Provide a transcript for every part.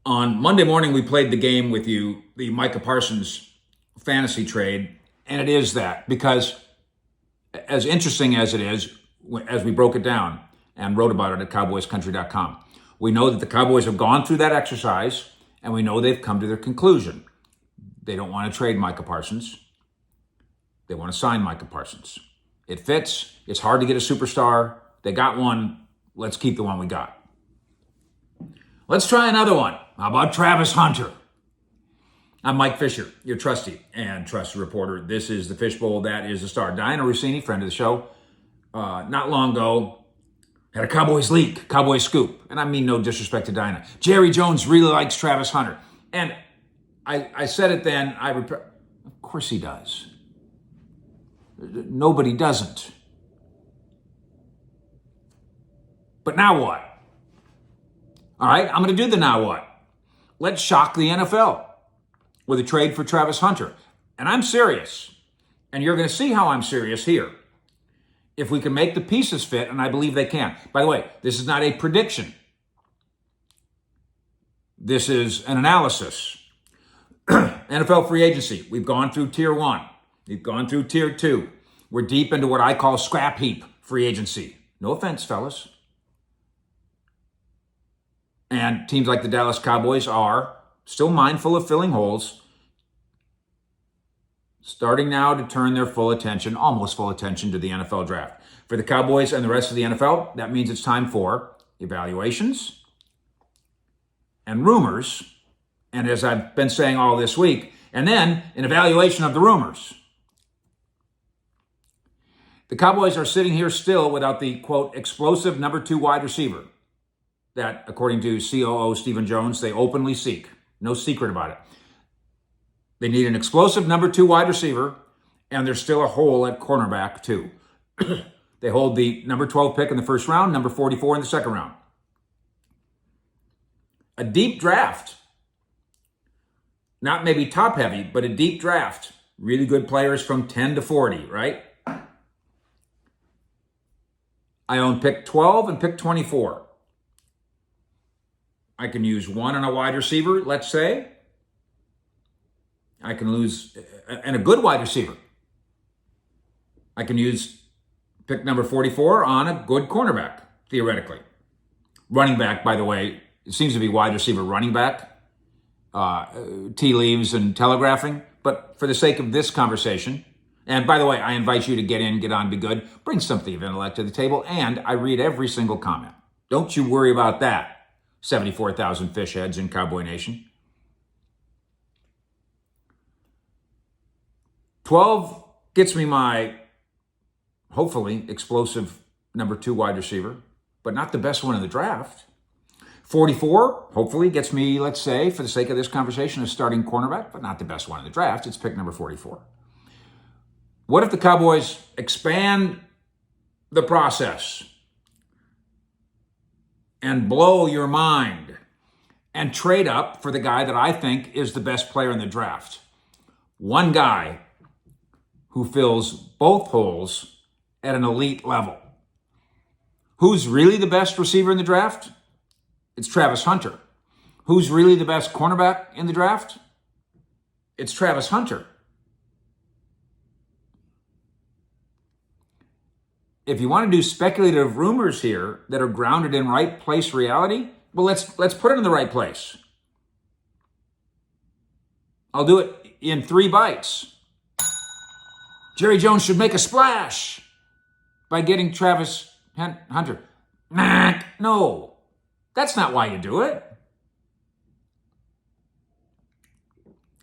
On Monday morning, we played the game with you, the Micah Parsons fantasy trade, and it is that because, as interesting as it is, as we broke it down and wrote about it at cowboyscountry.com, we know that the Cowboys have gone through that exercise, and we know they've come to their conclusion. They don't want to trade Micah Parsons. They want to sign Micah Parsons. It fits. It's hard to get a superstar. They got one. Let's keep the one we got. Let's try another one. How about Travis Hunter? I'm Mike Fisher, your trusty and trusted reporter. This is the Fishbowl. That is the star. Diana Rossini, friend of the show, not long ago, had a Cowboys leak, Cowboys scoop. And I mean no disrespect to Diana. Jerry Jones really likes Travis Hunter. And I said it then. Of course he does. Nobody doesn't. But now what? All right, I'm going to do the now what. Let's shock the NFL with a trade for Travis Hunter. And I'm serious. And you're going to see how I'm serious here. If we can make the pieces fit, and I believe they can. By the way, this is not a prediction. This is an analysis. NFL free agency. We've gone through tier 1. We've gone through tier 2. We're deep into what I call scrap heap free agency. No offense, fellas. And teams like the Dallas Cowboys are still mindful of filling holes, starting now to turn their full attention, almost full attention, to the NFL draft. For the Cowboys and the rest of the NFL, that means it's time for evaluations and rumors, and as I've been saying all this week, and then an evaluation of the rumors. The Cowboys are sitting here still without the, quote, explosive number 2 wide receiver that, according to COO Stephen Jones, they openly seek. No secret about it. They need an explosive number 2 wide receiver, and there's still a hole at cornerback, too. They hold the number 12 pick in the first round, number 44 in the second round. A deep draft. Not maybe top-heavy, but a deep draft. Really good players from 10 to 40, right? I own pick 12 and pick 24. I can use one on a wide receiver, let's say. I can lose, and a good wide receiver. I can use pick number 44 on a good cornerback, theoretically. Running back, by the way, it seems to be wide receiver running back, tea leaves and telegraphing. But for the sake of this conversation, and by the way, I invite you to get in, get on, be good, bring something of intellect to the table, and I read every single comment. Don't you worry about that. 74,000 fish heads in Cowboy Nation. 12 gets me my, hopefully, explosive number 2 wide receiver, but not the best one in the draft. 44, hopefully, gets me, let's say, for the sake of this conversation, a starting cornerback, but not the best one in the draft. It's pick number 44. What if the Cowboys expand the process and blow your mind and trade up for the guy that I think is the best player in the draft? One guy who fills both holes at an elite level. Who's really the best receiver in the draft? It's Travis Hunter. Who's really the best cornerback in the draft? It's Travis Hunter. If you want to do speculative rumors here that are grounded in right place reality, well, let's put it in the right place. I'll do it in 3 bites. Jerry Jones should make a splash by getting Travis Hunter. No, that's not why you do it.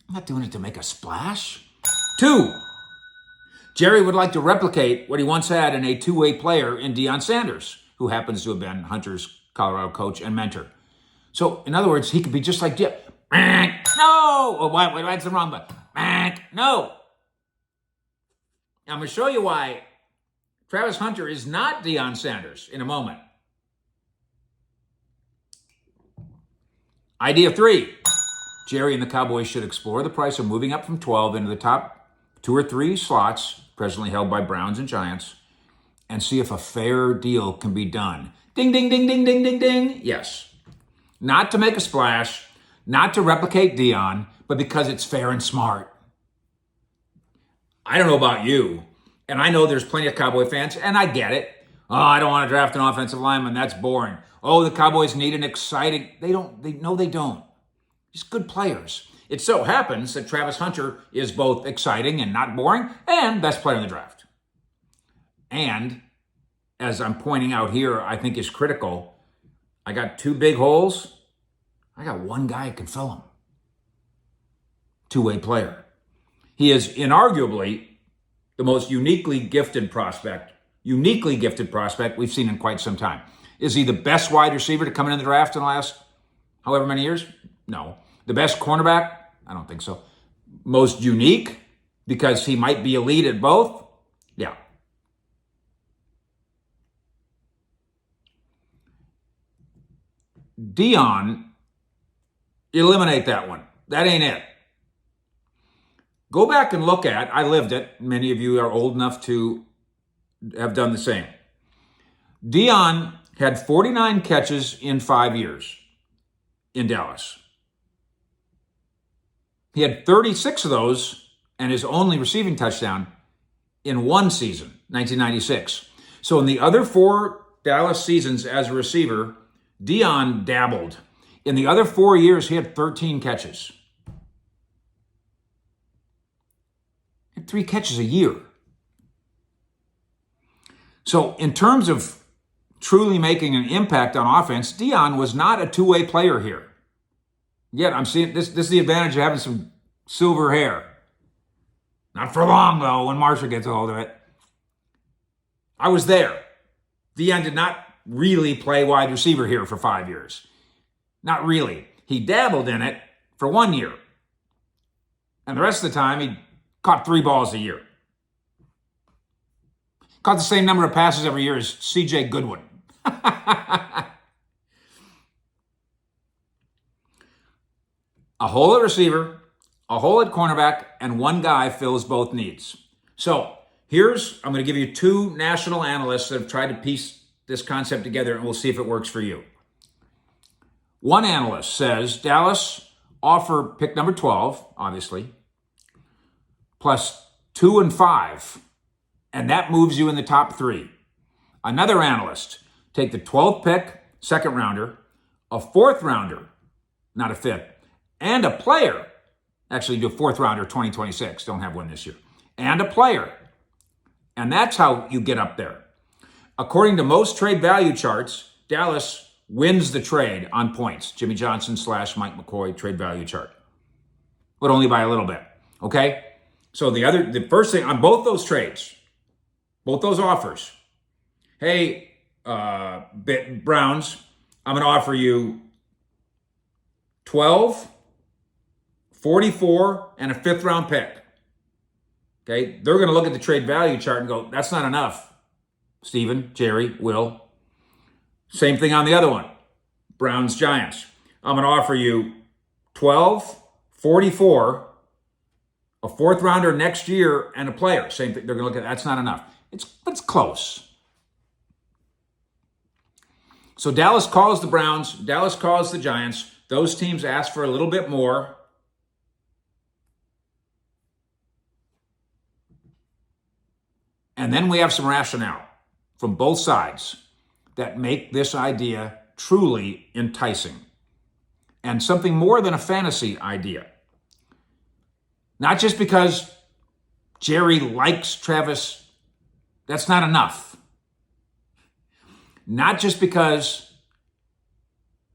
I'm not doing it to make a splash. 2, Jerry would like to replicate what he once had in a 2-way player in Deion Sanders, who happens to have been Hunter's Colorado coach and mentor. So, in other words, he could be just like Jerry. No! Oh, why, that's the wrong button. No! I'm going to show you why Travis Hunter is not Deion Sanders in a moment. Idea 3. Jerry and the Cowboys should explore the price of moving up from 12 into the top 2 or 3 slots presently held by Browns and Giants and see if a fair deal can be done. Ding, ding, ding, ding, ding, ding, ding. Yes. Not to make a splash, Not to replicate Deion, but because it's fair and smart. I don't know about you, and I know there's plenty of Cowboy fans, and I get it. Oh, I don't want to draft an offensive lineman. That's boring. Oh, the Cowboys need an exciting. They don't. Just good players. It so happens that Travis Hunter is both exciting and not boring, and best player in the draft. And as I'm pointing out here, I think is critical. I got 2 big holes. I got one guy who can fill them. Two-way player. He is inarguably the most uniquely gifted prospect we've seen in quite some time. Is he the best wide receiver to come in the draft in the last however many years? No. The best cornerback? I don't think so. Most unique because he might be elite at both? Yeah. Deion, eliminate that one. That ain't it. Go back and look at, I lived it. Many of you are old enough to have done the same. Deion had 49 catches in 5 years in Dallas. He had 36 of those and his only receiving touchdown in one season, 1996. So in the other 4 Dallas seasons as a receiver, Deion dabbled. In the other 4 years, he had 13 catches. He had 3 catches a year. So in terms of truly making an impact on offense, Deion was not a two-way player here. Yet I'm seeing this is the advantage of having some silver hair. Not for long, though, when Marsha gets a hold of it. I was there. Deion did not really play wide receiver here for 5 years. Not really. He dabbled in it for 1 year. And the rest of the time, he caught 3 balls a year. Caught the same number of passes every year as C.J. Goodwin. A hole at receiver, a hole at cornerback, and one guy fills both needs. So I'm going to give you 2 national analysts that have tried to piece this concept together, and we'll see if it works for you. One analyst says Dallas offer pick number 12, obviously, plus 2 and 5, and that moves you in the top 3. Another analyst, take the 12th pick, second rounder, a 4th rounder, not a 5th, and a player. Actually, do a 4th rounder 2026, don't have one this year, and a player. And that's how you get up there. According to most trade value charts, Dallas wins the trade on points. Jimmy Johnson / Mike McCoy trade value chart. But only by a little bit, okay? So the first thing on both those trades, both those offers, hey, Browns, I'm going to offer you 12, 44, and a 5th round pick. Okay, they're going to look at the trade value chart and go, that's not enough. Steven, Jerry, Will. Same thing on the other one. Browns, Giants. I'm going to offer you 12, 44, a 4th rounder next year, and a player. Same thing. They're going to look at that's not enough. It's close. So Dallas calls the Browns. Dallas calls the Giants. Those teams ask for a little bit more. And then we have some rationale from both sides that make this idea truly enticing and something more than a fantasy idea. Not just because Jerry likes Travis, that's not enough. Not just because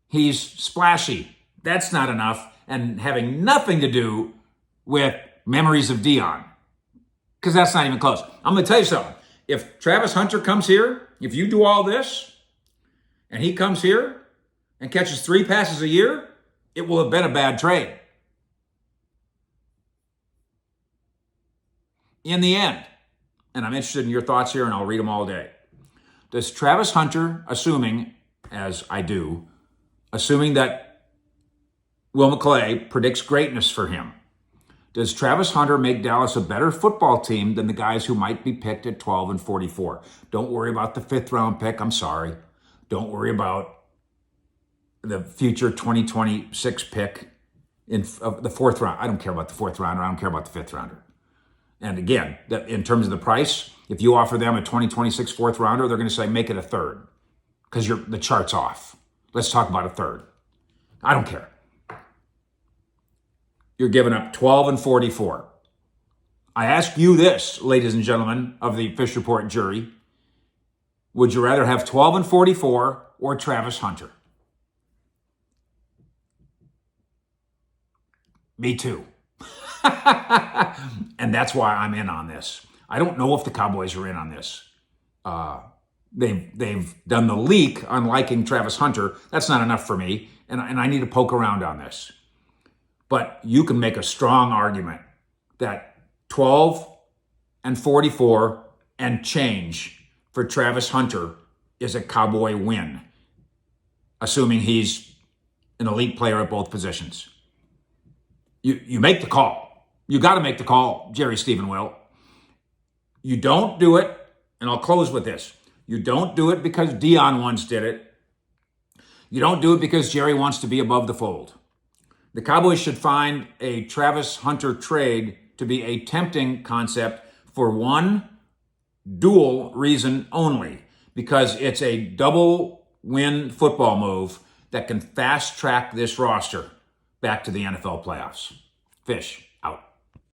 he's splashy, that's not enough, and having nothing to do with memories of Deion, because that's not even close. I'm going to tell you something. If Travis Hunter comes here, if you do all this, and he comes here and catches 3 passes a year, it will have been a bad trade. In the end, and I'm interested in your thoughts here, and I'll read them all day. Does Travis Hunter, assuming, as I do, assuming that Will McClay predicts greatness for him, does Travis Hunter make Dallas a better football team than the guys who might be picked at 12 and 44? Don't worry about the 5th round pick. I'm sorry. Don't worry about the future 2026 pick. in the fourth round. I don't care about the fourth rounder. I don't care about the fifth rounder. And again, in terms of the price, if you offer them a 2026 fourth rounder, they're going to say, make it a third because the chart's off. Let's talk about a third. I don't care. You're giving up 12 and 44. I ask you this, ladies and gentlemen of the Fish Report jury. Would you rather have 12 and 44 or Travis Hunter? Me too. And that's why I'm in on this. I don't know if the Cowboys are in on this. They've done the leak on liking Travis Hunter. That's not enough for me, and I need to poke around on this. But you can make a strong argument that 12 and 44 and change for Travis Hunter is a Cowboy win, assuming he's an elite player at both positions. You make the call. You got to make the call, Jerry Stephen Will. You don't do it, and I'll close with this. You don't do it because Deion once did it. You don't do it because Jerry wants to be above the fold. The Cowboys should find a Travis Hunter trade to be a tempting concept for one dual reason only, because it's a double win football move that can fast track this roster back to the NFL playoffs. Fish.